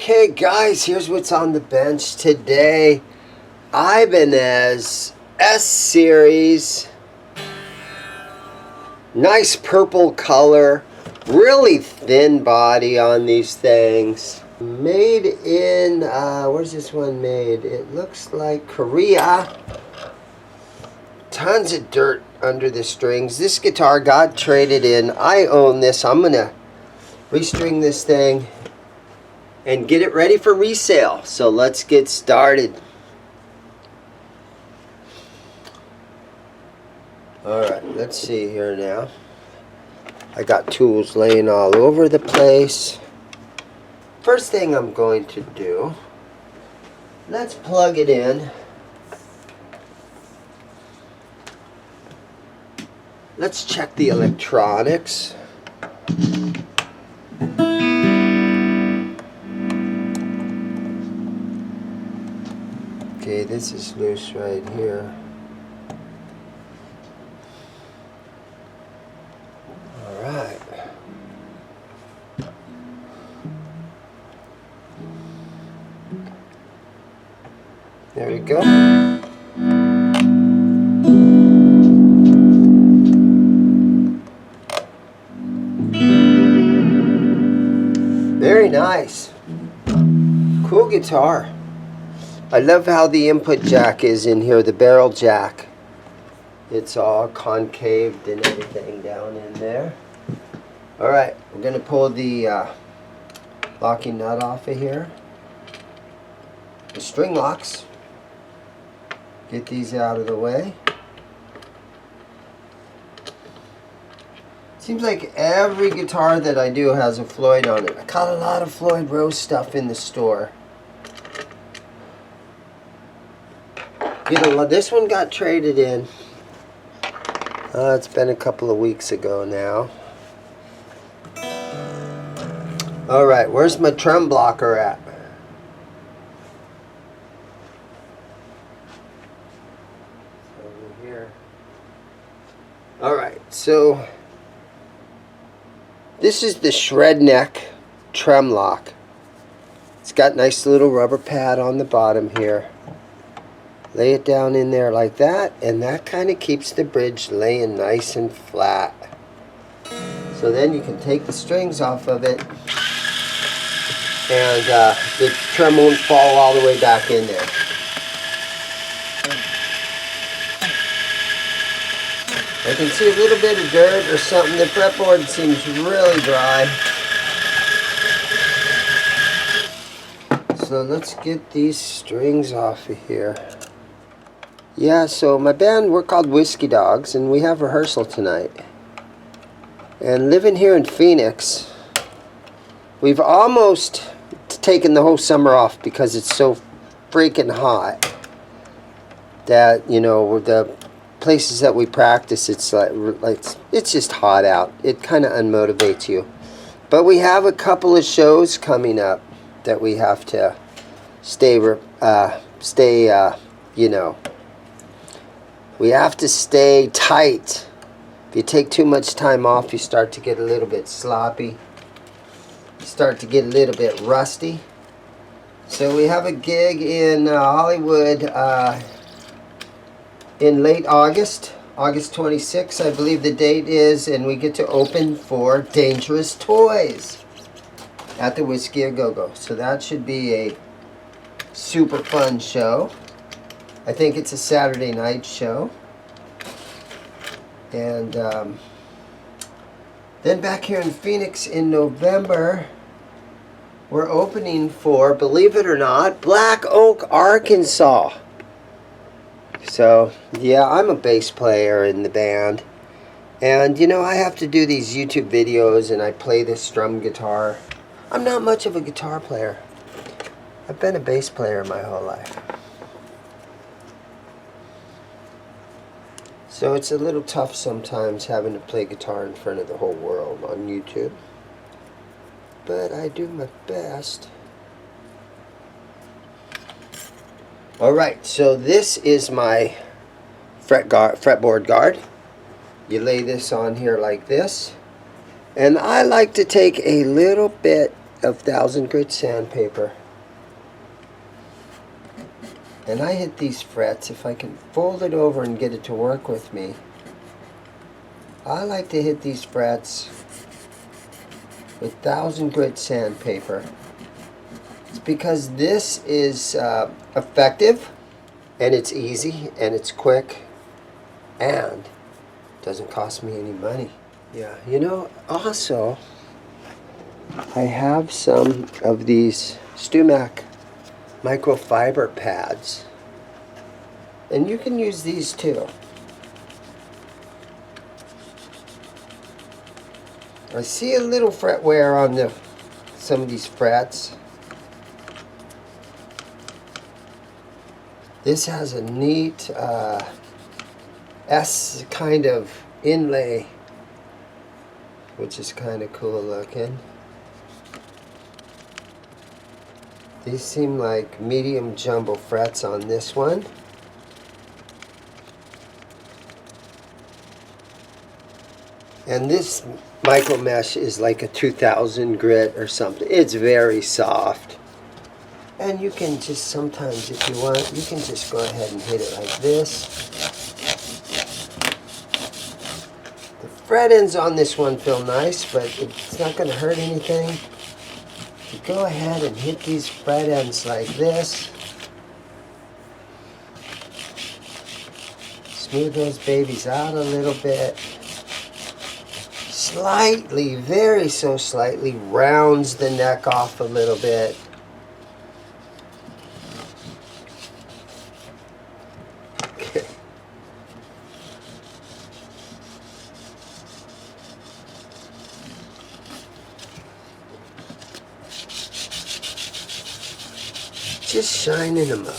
Okay guys, here's what's on the bench today. Ibanez S series. Nice purple color. Really thin body on these things. Made in, where's this one made? It looks like Korea. Tons of dirt under the strings. This guitar got traded in. I own this. I'm gonna restring this thing and get it ready for resale. So let's get started. Alright, let's see here now. I got tools laying all over the place. First thing I'm going to do, let's plug it in. Let's check the electronics. Okay, this is loose right here. Alright. There we go. Very nice. Cool guitar. I love how the input jack is in here, the barrel jack. It's all concaved and everything down in there. Alright, we're going to pull the locking nut off of here. The string locks. Get these out of the way. Seems like every guitar that I do has a Floyd on it. I got a lot of Floyd Rose stuff in the store. This one got traded in. It's been a couple of weeks ago now. Alright, where's my trem blocker at? Over here. Alright, so this is the shred neck trem lock. It's got nice little rubber pad on the bottom here. Lay it down in there like that, and that kind of keeps the bridge laying nice and flat. So then you can take the strings off of it, and the trem won't fall all the way back in there. I can see a little bit of dirt or something. The fretboard seems really dry. So let's get these strings off of here. Yeah, so my band, we're called Whiskey Dogs, and we have rehearsal tonight. And living here in Phoenix, we've almost taken the whole summer off because it's so freaking hot that, you know, the places that we practice, it's like it's just hot out. It kind of unmotivates you. But we have a couple of shows coming up that we have to stay, you know, we have to stay tight. If you take too much time off, you start to get a little bit sloppy. You start to get a little bit rusty. So we have a gig in Hollywood in late August, August 26th, I believe the date is, and we get to open for Dangerous Toys at the Whiskey A Go-Go. So that should be a super fun show. I think it's a Saturday night show. And then back here in Phoenix in November, we're opening for, believe it or not, Black Oak, Arkansas. So, yeah, I'm a bass player in the band. And, you know, I have to do these YouTube videos and I play this strum guitar. I'm not much of a guitar player. I've been a bass player my whole life. So it's a little tough sometimes having to play guitar in front of the whole world on YouTube. But I do my best. Alright, so this is my fretboard guard. You lay this on here like this. And I like to take a little bit of 1000 grit sandpaper. And I hit these frets, if I can fold it over and get it to work with me, I like to hit these frets with 1000 grit sandpaper. It's because this is effective, and it's easy, and it's quick, and doesn't cost me any money. Yeah, you know, also, I have some of these Stumac microfiber pads, and you can use these too. I see a little fret wear on some of these frets. This has a neat S kind of inlay, which is kind of cool looking. These seem like medium jumbo frets on this one. And this micro mesh is like a 2000 grit or something. It's very soft. And you can just sometimes, if you want, you can just go ahead and hit it like this. The fret ends on this one feel nice, but it's not going to hurt anything. You go ahead and hit these fret ends like this. Smooth those babies out a little bit. Slightly, very so slightly, rounds the neck off a little bit. Okay. Just shining them up.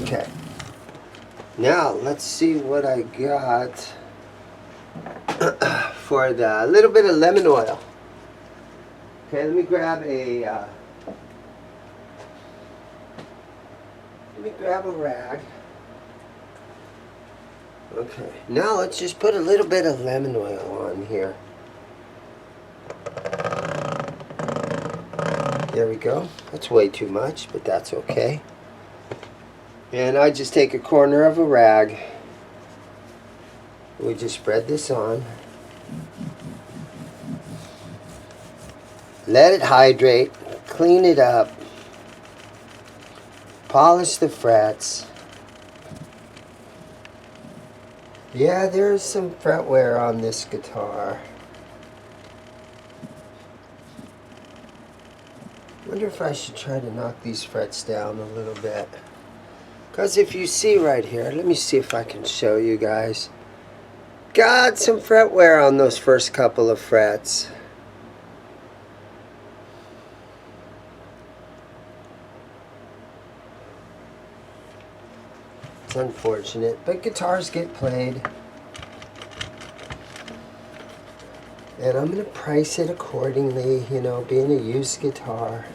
Okay. Now let's see what I got for the little bit of lemon oil. Okay, let me grab a rag. Okay, now let's just put a little bit of lemon oil on here. There we go. That's way too much, but that's okay. And I just take a corner of a rag. We just spread this on. Let it hydrate. Clean it up. Polish the frets. Yeah, there's some fret wear on this guitar. Wonder if I should try to knock these frets down a little bit. Because if you see right here, let me see if I can show you guys. Got some fret wear on those first couple of frets. It's unfortunate, but guitars get played. And I'm going to price it accordingly, you know, being a used guitar.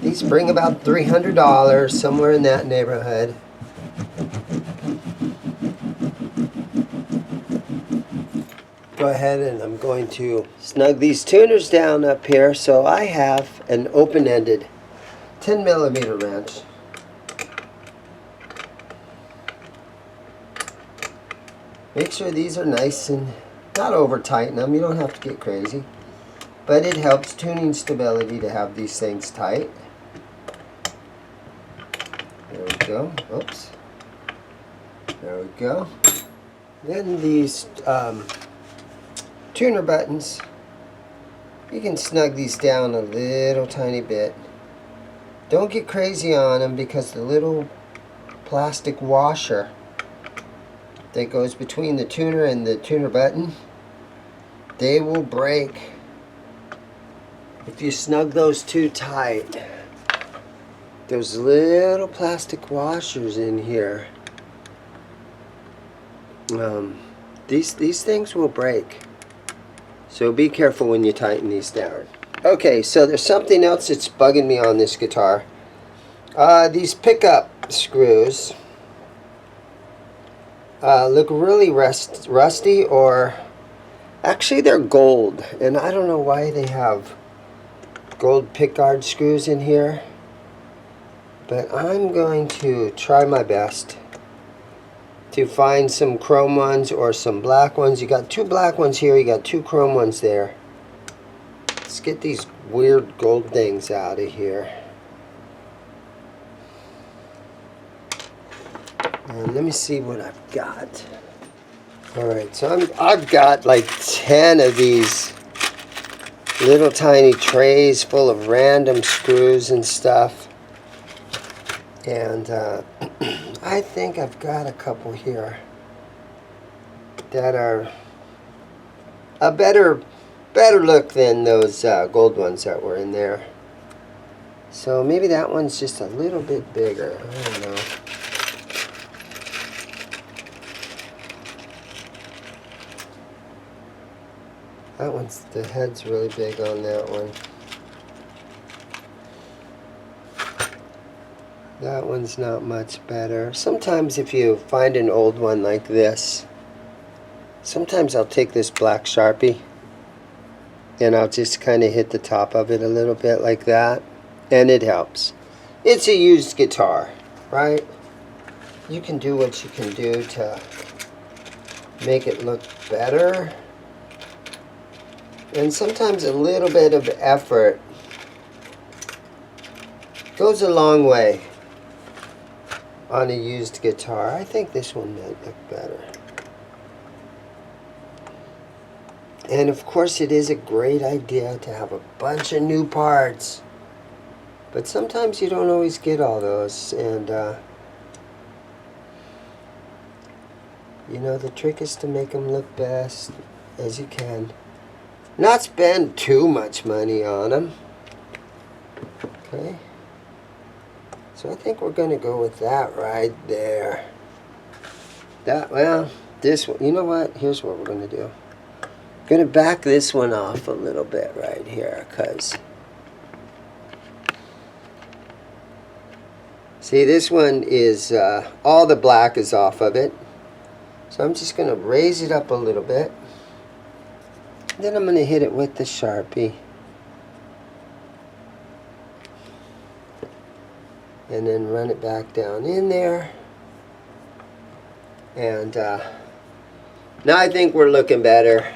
These bring about $300, somewhere in that neighborhood. Go ahead and I'm going to snug these tuners down up here so I have an open-ended 10mm wrench. Make sure these are nice and not over tighten them. You don't have to get crazy. But it helps tuning stability to have these things tight. There we go. Oops. There we go. Then these tuner buttons, you can snug these down a little tiny bit. Don't get crazy on them because the little plastic washer that goes between the tuner and the tuner button, they will break if you snug those too tight. Those little plastic washers in here, these things will break. So be careful when you tighten these down. Okay, so there's something else that's bugging me on this guitar. These pickup screws. look really rusty, or actually they're gold, and I don't know why they have gold pickguard screws in here, but I'm going to try my best to find some chrome ones or some black ones. You got 2 black ones here, you got 2 chrome ones there. Let's get these weird gold things out of here. And let me see what I've got. Alright, so I've got like 10 of these little tiny trays full of random screws and stuff. And I think I've got a couple here that are a better look than those gold ones that were in there. So maybe that one's just a little bit bigger. I don't know. That one's, the head's really big on that one. That one's not much better. Sometimes if you find an old one like this, sometimes I'll take this black Sharpie and I'll just kind of hit the top of it a little bit like that, and it helps. It's a used guitar, right? You can do what you can do to make it look better. And sometimes a little bit of effort goes a long way on a used guitar. I think this one might look better. And of course it is a great idea to have a bunch of new parts. But sometimes you don't always get all those. And you know, the trick is to make them look best as you can. Not spend too much money on them. Okay. So I think we're going to go with that right there. Well, this one, you know what? Here's what we're going to do. I'm going to back this one off a little bit right here, because see, this one is, all the black is off of it. So I'm just going to raise it up a little bit. Then I'm going to hit it with the Sharpie. And then run it back down in there. And now I think we're looking better.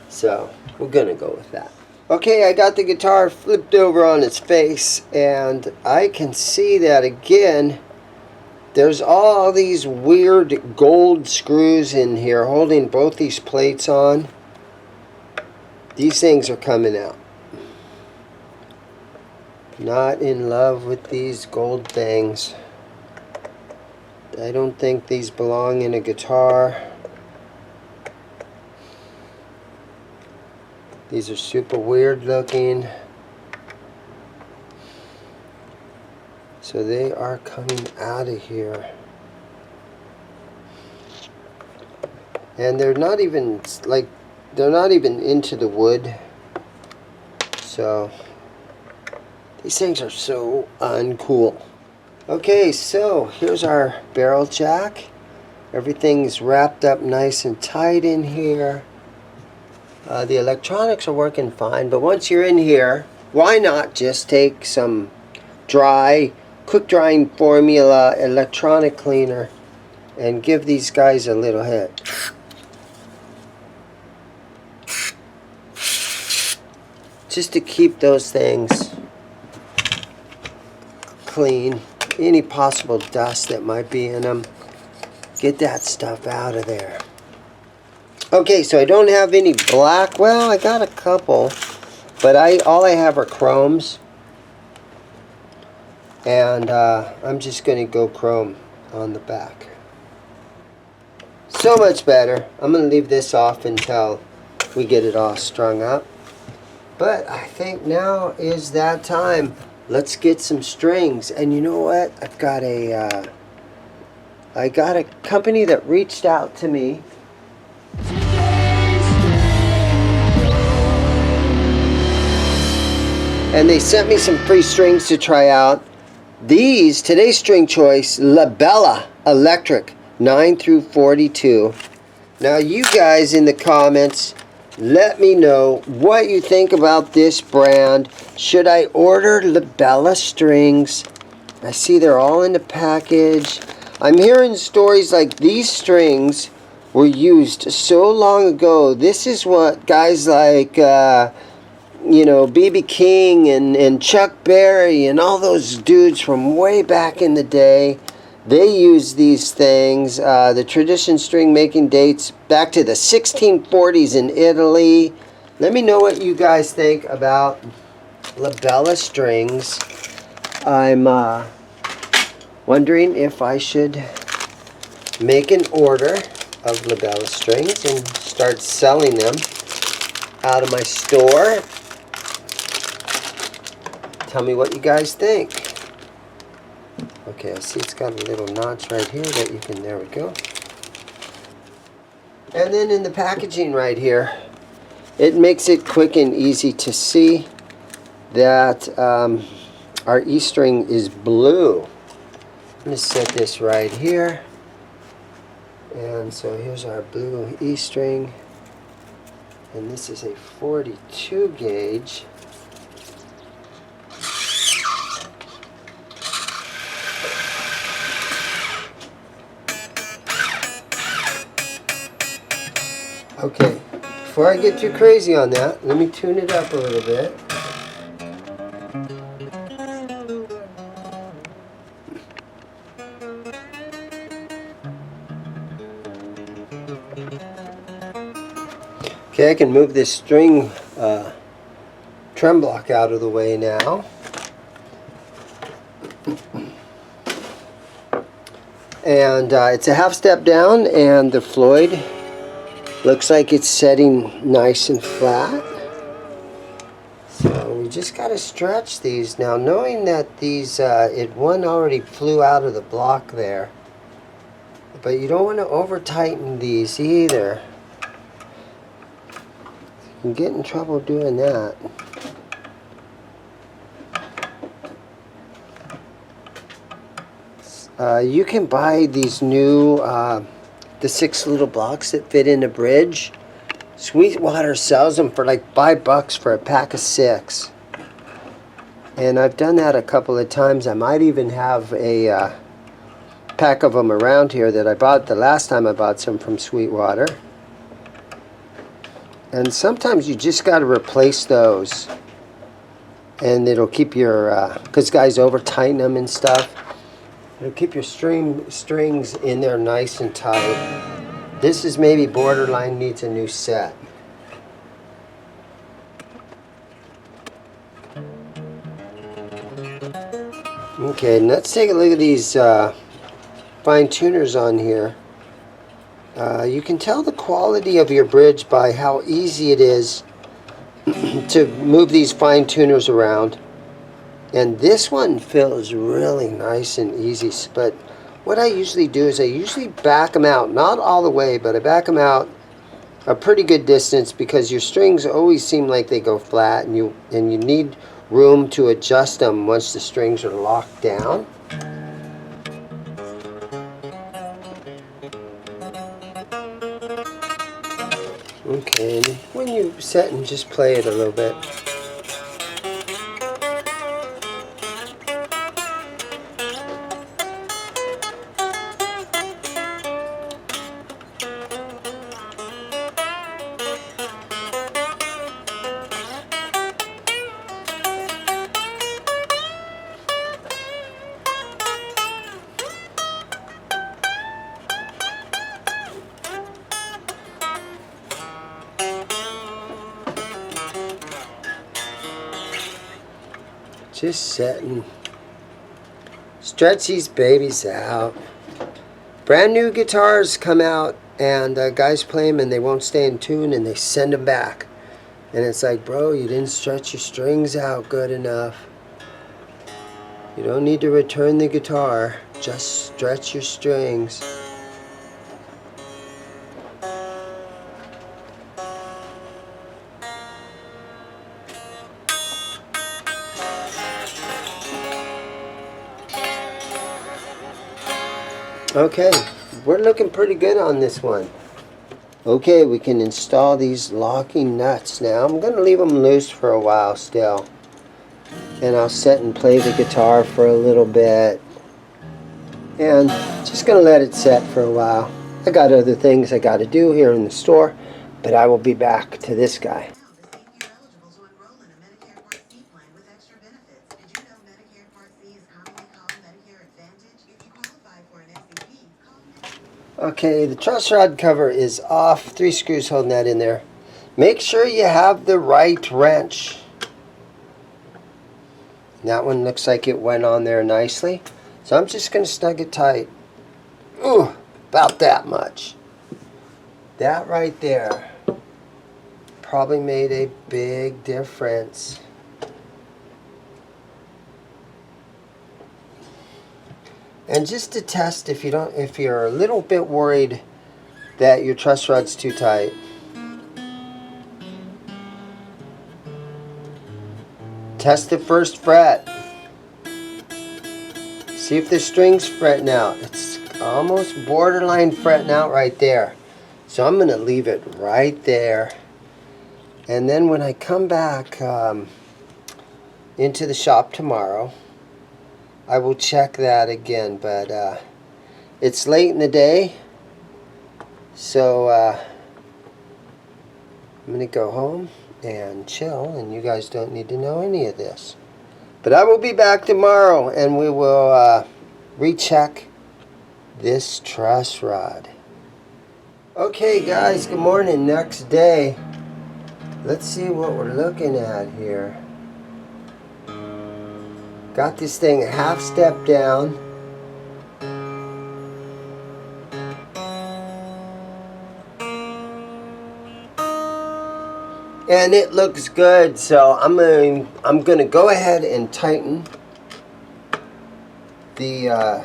So we're going to go with that. Okay, I got the guitar flipped over on its face, and I can see that again. There's all these weird gold screws in here holding both these plates on. These things are coming out. Not in love with these gold things. I don't think these belong in a guitar. These are super weird looking. So they are coming out of here. And they're not even like, they're not even into the wood. So these things are so uncool. Okay, so here's our barrel jack. Everything's wrapped up nice and tight in here. The electronics are working fine, but once you're in here, why not just take some quick drying formula electronic cleaner and give these guys a little hit. Just to keep those things clean. Any possible dust that might be in them, get that stuff out of there. Okay, so I don't have any black. Well, I got a couple, but all I have are chromes. And I'm just going to go chrome on the back. So much better. I'm going to leave this off until we get it all strung up. But I think now is that time. Let's get some strings. And you know what? I got a company that reached out to me. And they sent me some free strings to try out. These, today's string choice, La Bella Electric 9 through 42. Now you guys in the comments, let me know what you think about this brand. Should I order Libella strings? I see they're all in the package. I'm hearing stories like these strings were used so long ago. This is what guys like, you know, B.B. King and Chuck Berry and all those dudes from way back in the day, they use these things. The tradition string making dates back to the 1640s in Italy. Let me know what you guys think about Libella strings. I'm wondering if I should make an order of Libella strings and start selling them out of my store. Tell me what you guys think. Okay, I see it's got a little notch right here that you can, there we go. And then in the packaging right here, it makes it quick and easy to see that our E-string is blue. I'm going to set this right here. And so here's our blue E-string. And this is a 42 gauge. Okay, before I get too crazy on that, let me tune it up a little bit. Okay, I can move this string trem block out of the way now. And it's a half step down, and the Floyd looks like it's setting nice and flat. So we just got to stretch these now, knowing that these, one already flew out of the block there. But you don't want to over tighten these either. You can get in trouble doing that. You can buy these new the 6 little blocks that fit in a bridge. Sweetwater sells them for like $5 for a pack of 6. And I've done that a couple of times. I might even have a pack of them around here that I bought the last time I bought some from Sweetwater. And sometimes you just got to replace those. And it'll keep your, because guys over tighten them and stuff. It'll keep your strings in there nice and tight. This is maybe borderline needs a new set. Okay, let's take a look at these fine tuners on here. You can tell the quality of your bridge by how easy it is to move these fine tuners around. And this one feels really nice and easy, but what I usually do is I usually back them out, not all the way, but I back them out a pretty good distance, because your strings always seem like they go flat, and you need room to adjust them once the strings are locked down. Okay, and when you set and just play it a little bit. Just setting. Stretch these babies out. Brand new guitars come out, and guys play them and they won't stay in tune, and they send them back. And it's like, bro, you didn't stretch your strings out good enough. You don't need to return the guitar. Just stretch your strings. Okay, we're looking pretty good on this one. Okay, we can install these locking nuts now. I'm going to leave them loose for a while still. And I'll sit and play the guitar for a little bit. And just going to let it set for a while. I got other things I got to do here in the store, but I will be back to this guy. Okay, the truss rod cover is off. 3 screws holding that in there. Make sure you have the right wrench. That one looks like it went on there nicely. So I'm just going to snug it tight. Ooh, about that much. That right there probably made a big difference. And just to test, if you're a little bit worried that your truss rod's too tight, test the first fret. See if the string's fretting out. It's almost borderline fretting out right there. So I'm going to leave it right there. And then when I come back into the shop tomorrow, I will check that again. But it's late in the day, so I'm going to go home and chill, and you guys don't need to know any of this. But I will be back tomorrow, and we will recheck this truss rod. Okay guys, good morning. Next day. Let's see what we're looking at here. Got this thing a half step down. And it looks good, so I'm going to go ahead and tighten the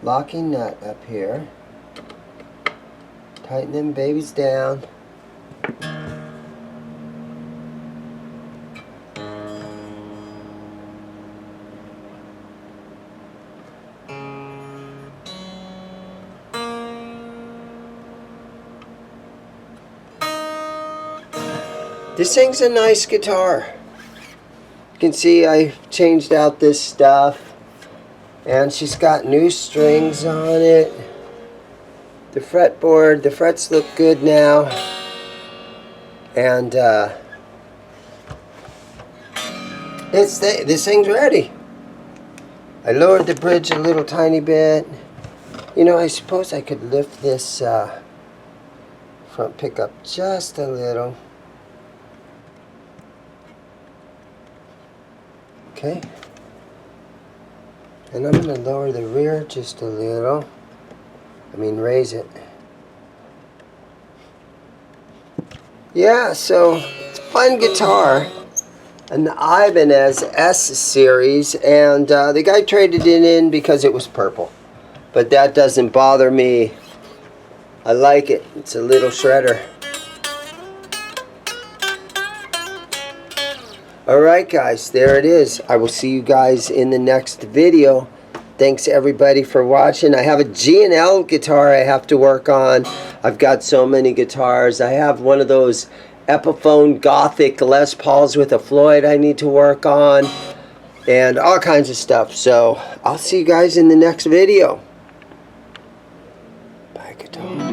locking nut up here. Tighten them babies down. This thing's a nice guitar. You can see I changed out this stuff, and she's got new strings on it. The fretboard, the frets look good now, and this thing's ready. I lowered the bridge a little tiny bit. You know, I suppose I could lift this front pickup just a little. Okay, and I'm going to lower the rear just a little. Raise it. Yeah, so it's a fun guitar, an Ibanez S series, and the guy traded it in because it was purple, but that doesn't bother me. I like it. It's a little shredder. Alright guys, there it is. I will see you guys in the next video. Thanks everybody for watching. I have a G&L guitar I have to work on. I've got so many guitars. I have one of those Epiphone Gothic Les Pauls with a Floyd I need to work on. And all kinds of stuff. So, I'll see you guys in the next video. Bye guitar.